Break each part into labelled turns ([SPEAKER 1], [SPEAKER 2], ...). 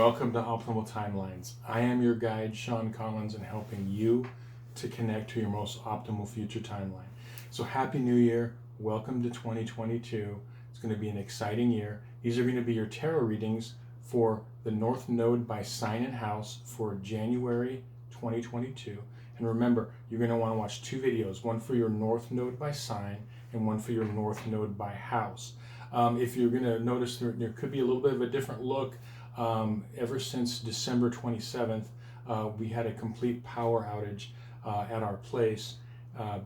[SPEAKER 1] Welcome to Optimal Timelines. I am your guide, Sean Collins, in helping you to connect to your most optimal future timeline. So Happy New Year. Welcome to 2022. It's going to be an exciting year. These are going to be your tarot readings for the North Node by sign and house for January 2022. And remember, you're going to want to watch two videos, one for your North Node by sign and one for your North Node by house. If you're going to notice, there could be a little bit of a different look. Ever since December 27th, we had a complete power outage at our place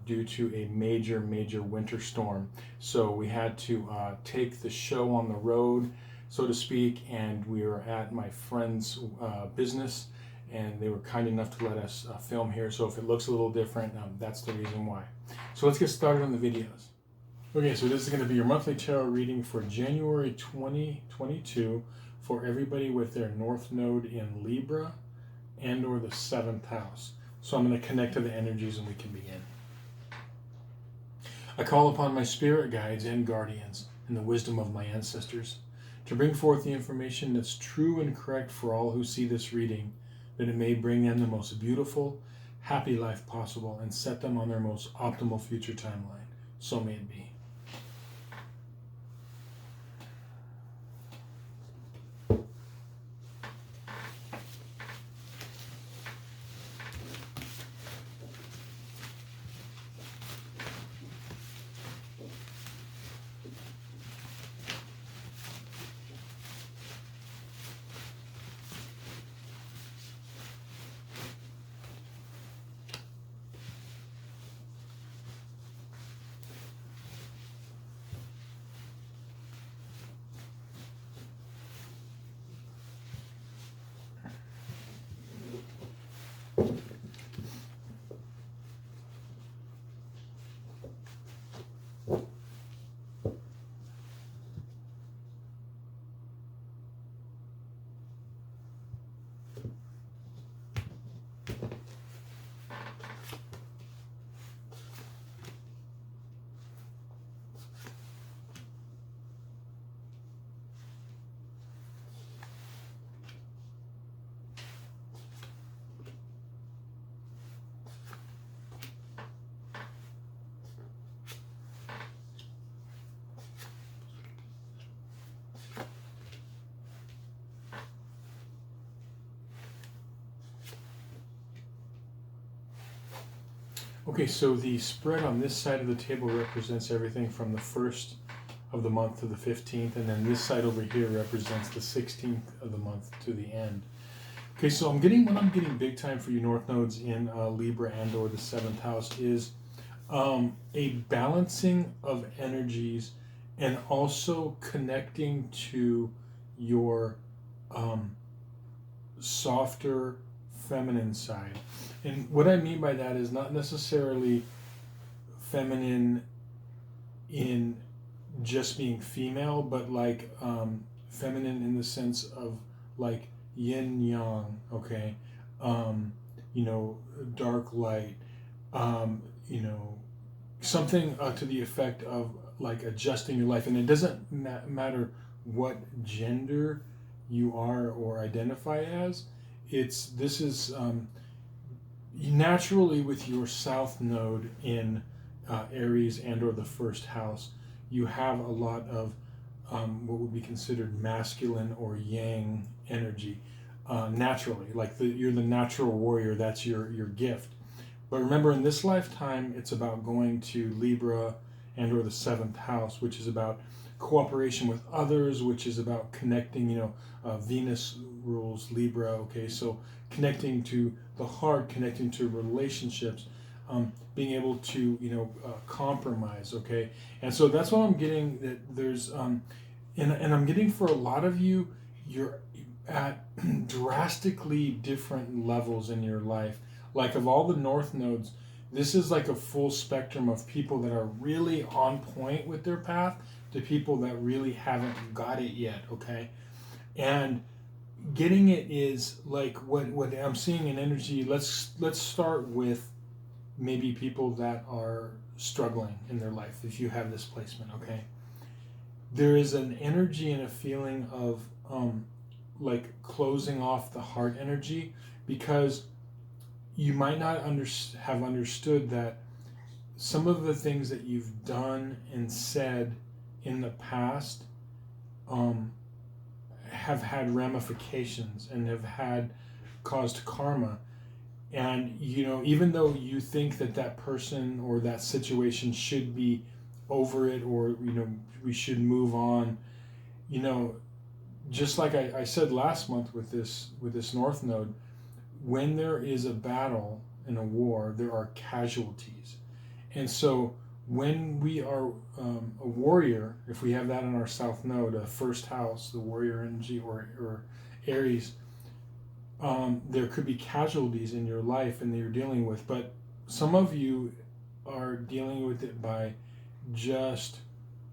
[SPEAKER 1] due to a major winter storm. So we had to take the show on the road, so to speak, and we were at my friend's business, and they were kind enough to let us film here. So if it looks a little different, that's the reason why. So let's get started on the videos. Okay, so this is going to be your monthly tarot reading for January 2022 for everybody with their North Node in Libra and or the 7th house. So I'm going to connect to the energies and we can begin. I call upon my spirit guides and guardians and the wisdom of my ancestors to bring forth the information that's true and correct for all who see this reading, that it may bring them the most beautiful, happy life possible and set them on their most optimal future timeline. So may it be. Okay, so the spread on this side of the table represents everything from the 1st of the month to the 15th, and then this side over here represents the 16th of the month to the end. Okay, so what I'm getting big time for you North Nodes in Libra and or the 7th house is a balancing of energies and also connecting to your softer feminine side. And what I mean by that is not necessarily feminine in just being female, but like feminine in the sense of like yin yang, okay? Dark light, something to the effect of like adjusting your life. And it doesn't matter what gender you are or identify as. This is naturally with your South Node in Aries and or the 1st house, you have a lot of what would be considered masculine or yang energy naturally. Like you're the natural warrior, that's your gift. But remember, in this lifetime, it's about going to Libra and or the 7th house, which is about cooperation with others, which is about connecting, Venus rules Libra, okay? So connecting to the heart, connecting to relationships, being able to, compromise, okay? And so that's what I'm getting, that there's, and I'm getting for a lot of you, you're at drastically different levels in your life. Like of all the North Nodes, this is like a full spectrum of people that are really on point with their path to people that really haven't got it yet, okay? And getting it is like what I'm seeing in energy. Let's start with maybe people that are struggling in their life, if you have this placement, okay? There is an energy and a feeling of like closing off the heart energy, because you might not have understood that some of the things that you've done and said in the past have had ramifications and have had caused karma. And even though you think that that person or that situation should be over it, or we should move on, just like I said last month with this North Node, when there is a battle in a war, there are casualties. And so when we are a warrior, if we have that in our South Node, a first house, the warrior energy, or Aries, there could be casualties in your life and that you're dealing with. But some of you are dealing with it by just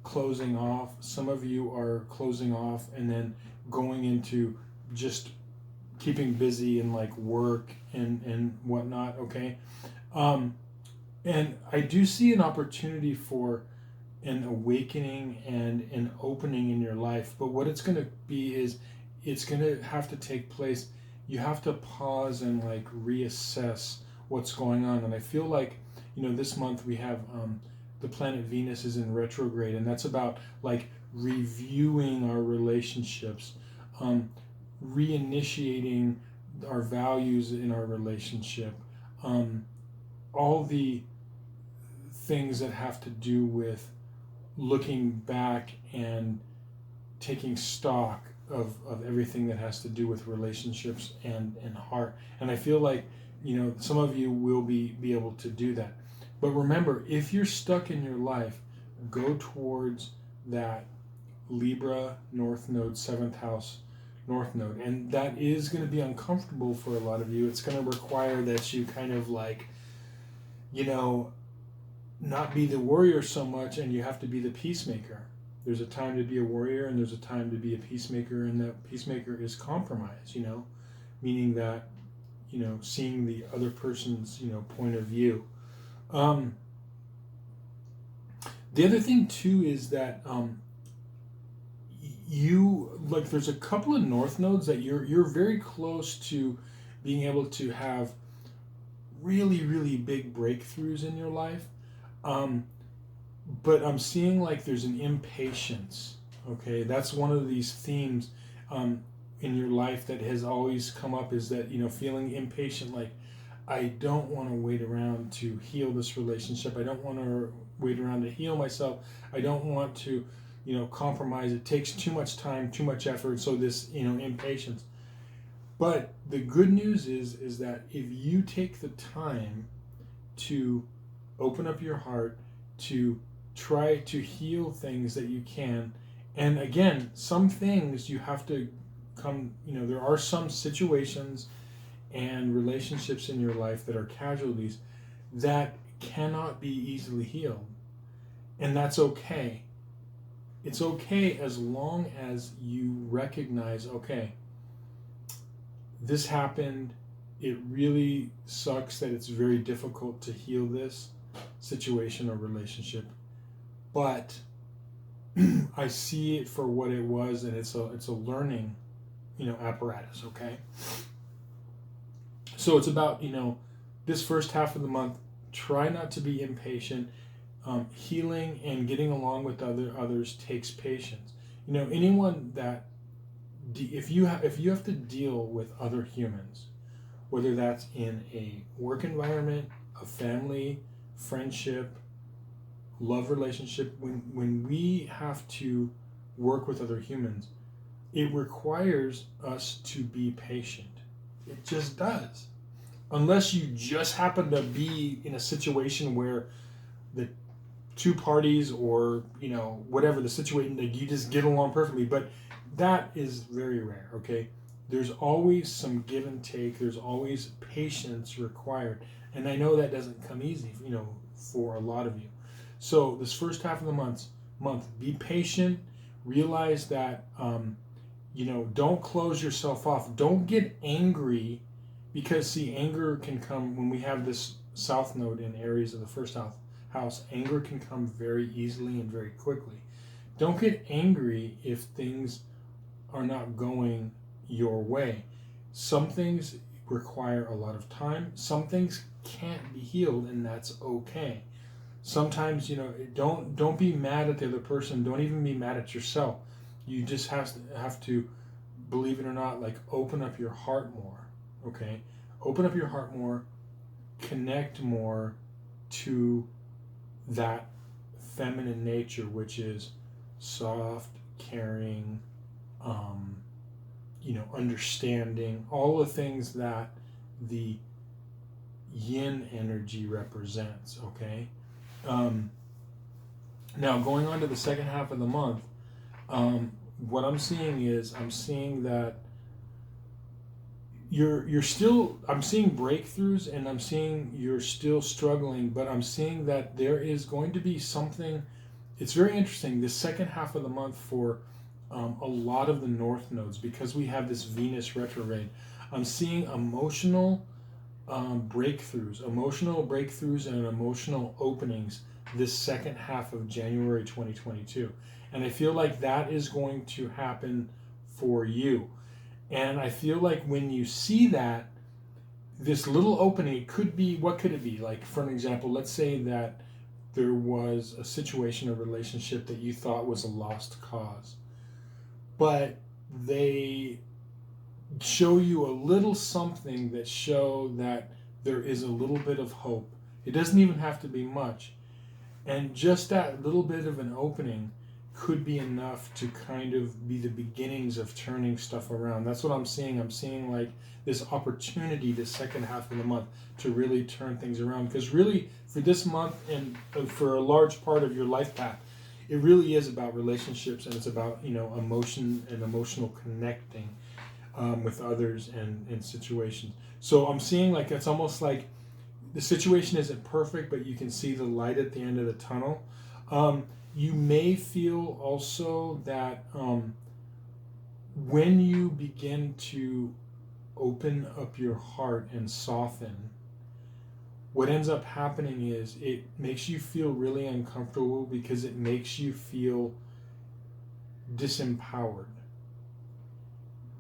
[SPEAKER 1] closing off. Some of you are closing off and then going into just keeping busy and like work and whatnot, okay? And I do see an opportunity for an awakening and an opening in your life. But what it's going to be is it's going to have to take place. You have to pause and like reassess what's going on. And I feel like, this month we have the planet Venus is in retrograde, and that's about like reviewing our relationships, reinitiating our values in our relationship, all the things that have to do with looking back and taking stock of everything that has to do with relationships and heart. And I feel like, some of you will be able to do that. But remember, if you're stuck in your life, go towards that Libra North Node, 7th house North Node. And that is going to be uncomfortable for a lot of you. It's going to require that you kind of like, not be the warrior so much, and you have to be the peacemaker. There's a time to be a warrior and there's a time to be a peacemaker, and that peacemaker is compromise, meaning that, seeing the other person's, point of view. The other thing too is that there's a couple of North Nodes that you're very close to being able to have really, really big breakthroughs in your life. But I'm seeing like there's an impatience. Okay, that's one of these themes in your life that has always come up, is that feeling impatient. Like, I don't want to wait around to heal this relationship. I don't want to wait around to heal myself. I don't want to compromise. It takes too much time, too much effort. So this impatience. But the good news is that if you take the time to open up your heart, to try to heal things that you can, and again, some things you have to there are some situations and relationships in your life that are casualties that cannot be easily healed, and that's okay. It's okay as long as you recognize, okay, this happened. It really sucks that it's very difficult to heal this situation or relationship, but I see it for what it was, and it's a learning, apparatus. Okay. So it's about this first half of the month. Try not to be impatient. Healing and getting along with others takes patience. Anyone that if you have to deal with other humans, whether that's in a work environment, a family, friendship, love relationship, when we have to work with other humans, it requires us to be patient. It just does. Unless you just happen to be in a situation where the two parties, or whatever the situation, that you just get along perfectly, but that is very rare. Okay, there's always some give and take. There's always patience required, and I know that doesn't come easy, for a lot of you. So this first half of the month, be patient. Realize that don't close yourself off. Don't get angry, because see, anger can come when we have this South Node in Aries of the first house. Anger can come very easily and very quickly. Don't get angry if things are not going your way. Some things require a lot of time. Some things can't be healed, and that's okay. Sometimes, don't be mad at the other person. Don't even be mad at yourself. You just have to, believe it or not, like, open up your heart more. Okay, open up your heart more. Connect more to that feminine nature, which is soft, caring, understanding, all the things that the yin energy represents. Okay. Now, going on to the second half of the month, what I'm seeing that you're still, I'm seeing breakthroughs, and I'm seeing you're still struggling, but I'm seeing that there is going to be something. It's very interesting, the second half of the month for a lot of the north nodes, because we have this Venus retrograde. I'm seeing emotional breakthroughs and emotional openings this second half of January 2022. And I feel like that is going to happen for you. And I feel like when you see that, this little opening, it could be, what could it be? Like, for an example, let's say that there was a situation, a relationship that you thought was a lost cause, but they show you a little something that show that there is a little bit of hope. It doesn't even have to be much. And just that little bit of an opening could be enough to kind of be the beginnings of turning stuff around. That's what I'm seeing. I'm seeing like this opportunity, the second half of the month, to really turn things around. Because really, for this month and for a large part of your life path, it really is about relationships, and it's about, emotion and emotional connecting with others and situations. So I'm seeing like it's almost like the situation isn't perfect, but you can see the light at the end of the tunnel. You may feel also that when you begin to open up your heart and soften, what ends up happening is it makes you feel really uncomfortable, because it makes you feel disempowered.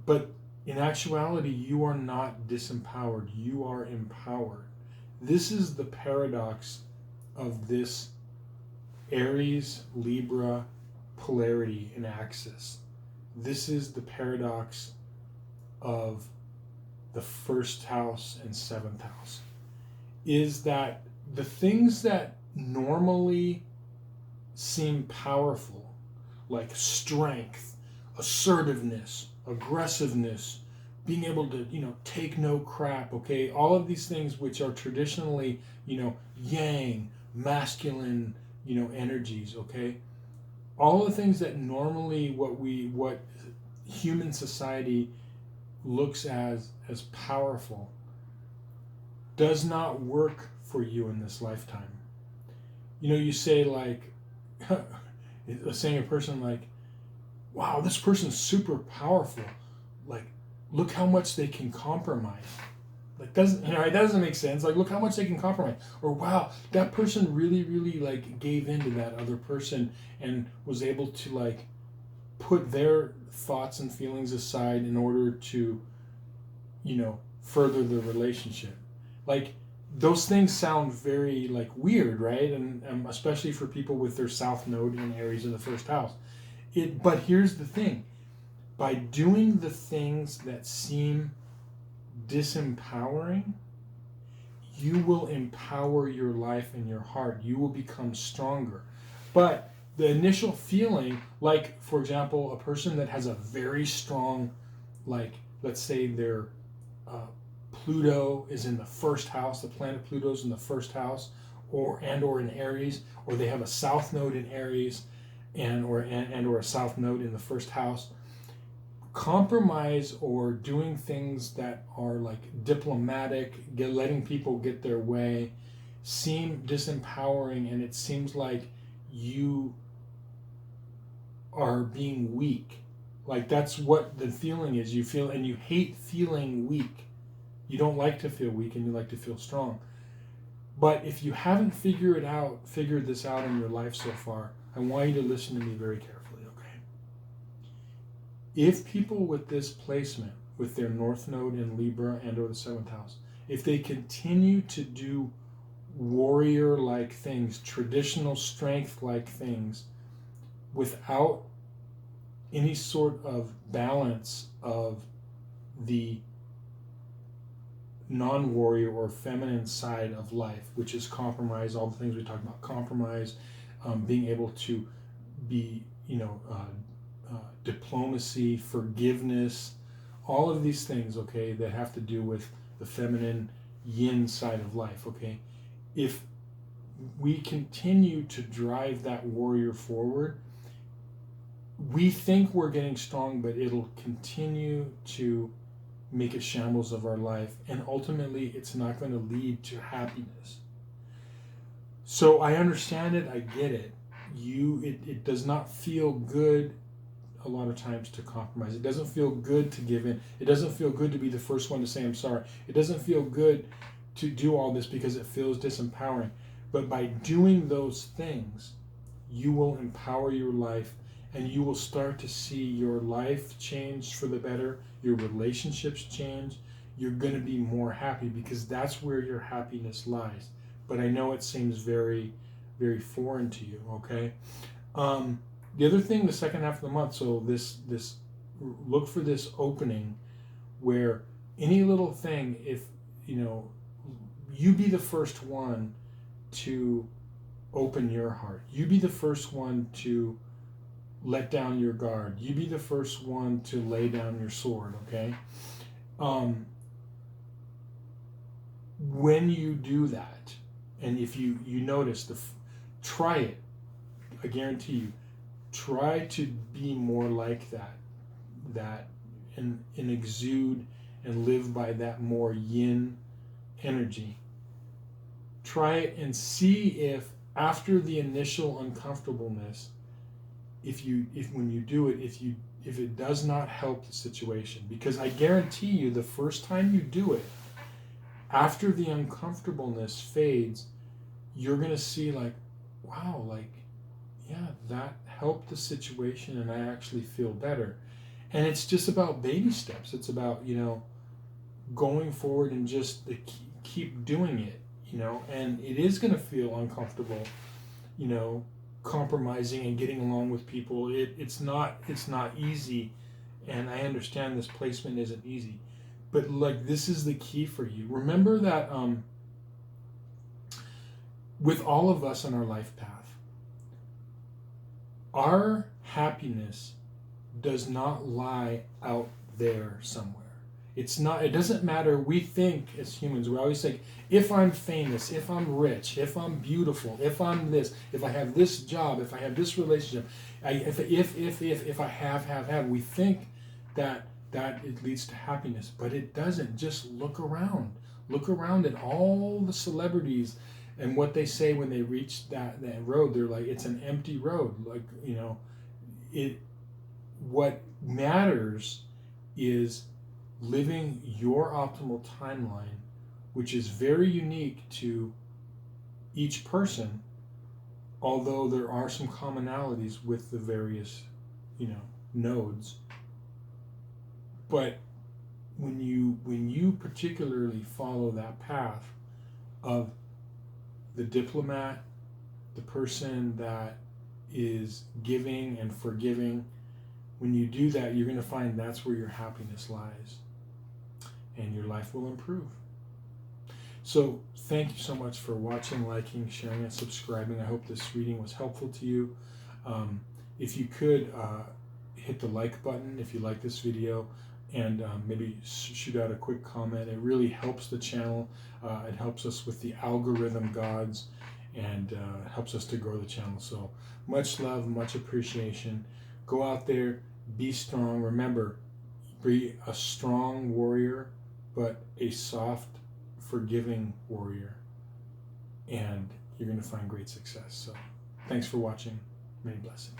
[SPEAKER 1] But in actuality, you are not disempowered. You are empowered. This is the paradox of this Aries, Libra polarity in axis. This is the paradox of the first house and seventh house. Is that the things that normally seem powerful, like strength, assertiveness, aggressiveness, being able to, take no crap, okay? All of these things which are traditionally, yang, masculine, energies, okay? All the things that normally what human society looks as powerful does not work for you in this lifetime. You say like, saying a person like, wow, this person's super powerful. Like, look how much they can compromise. Like, it doesn't make sense. Like, look how much they can compromise. Or, wow, that person really, really like gave in to that other person and was able to like put their thoughts and feelings aside in order to, further the relationship. Like, those things sound very like weird, right? And especially for people with their South Node in Aries in the first house. But here's the thing. By doing the things that seem disempowering, you will empower your life and your heart. You will become stronger. But the initial feeling, like, for example, a person that has a very strong, like, let's say their Pluto is in the first house, the planet Pluto is in the first house, or in Aries, or they have a South Node in Aries, or a South Node in the first house. Compromise or doing things that are like diplomatic, letting people get their way, seem disempowering, and it seems like you are being weak. Like, that's what the feeling is. You feel, and you hate feeling weak. You don't like to feel weak, and you like to feel strong. But if you haven't figured this out in your life so far, I want you to listen to me very carefully, okay? If people with this placement, with their North Node in Libra and or the 7th house, if they continue to do warrior-like things, traditional strength-like things, without any sort of balance of the non-warrior or feminine side of life, which is compromise, all the things we talked about, compromise, being able to be, diplomacy, forgiveness, all of these things, okay, that have to do with the feminine yin side of life, okay? If we continue to drive that warrior forward, we think we're getting strong, but it'll continue to make a shambles of our life, and ultimately it's not going to lead to happiness. So I understand it, I get it. It does not feel good a lot of times to compromise. It doesn't feel good to give in. It doesn't feel good to be the first one to say I'm sorry. It doesn't feel good to do all this because it feels disempowering. But by doing those things, you will empower your life, and you will start to see your life change for the better, your relationships change. You're going to be more happy because that's where your happiness lies. But I know it seems very, very foreign to you, okay? The other thing, the second half of the month, so this look for this opening where any little thing, if, you be the first one to open your heart. You be the first one to let down your guard. You be the first one to lay down your sword, okay? When you do that, and if you notice, try it. I guarantee you, try to be more like that and exude and live by that more yin energy. Try it and see if after the initial uncomfortableness, if when you do it, if it does not help the situation, because I guarantee you the first time you do it, after the uncomfortableness fades, you're going to see like, wow, like, yeah, that helped the situation and I actually feel better. And it's just about baby steps. It's about, going forward and just keep doing it, and it is going to feel uncomfortable, compromising and getting along with people. It's not easy, and I understand this placement isn't easy, but like this is the key for you. Remember that with all of us on our life path, our happiness does not lie out there somewhere. It doesn't matter. We think as humans, we always think, if I'm famous, if I'm rich, if I'm beautiful, if I'm this, if I have this job, if I have this relationship, if I have, we think that it leads to happiness, but it doesn't. Just look around. Look around at all the celebrities and what they say when they reach that road. They're like, it's an empty road. Like, what matters is living your optimal timeline, which is very unique to each person, although there are some commonalities with the various, nodes. But when you particularly follow that path of the diplomat, the person that is giving and forgiving, when you do that, you're going to find that's where your happiness lies, and your life will improve. So thank you so much for watching, liking, sharing, and subscribing. I hope this reading was helpful to you. If you could hit the like button if you like this video, and maybe shoot out a quick comment. It really helps the channel. It helps us with the algorithm gods, and helps us to grow the channel. So much love, much appreciation. Go out there, be strong. Remember, be a strong warrior, but a soft, forgiving warrior, and you're going to find great success. So thanks for watching. Many blessings.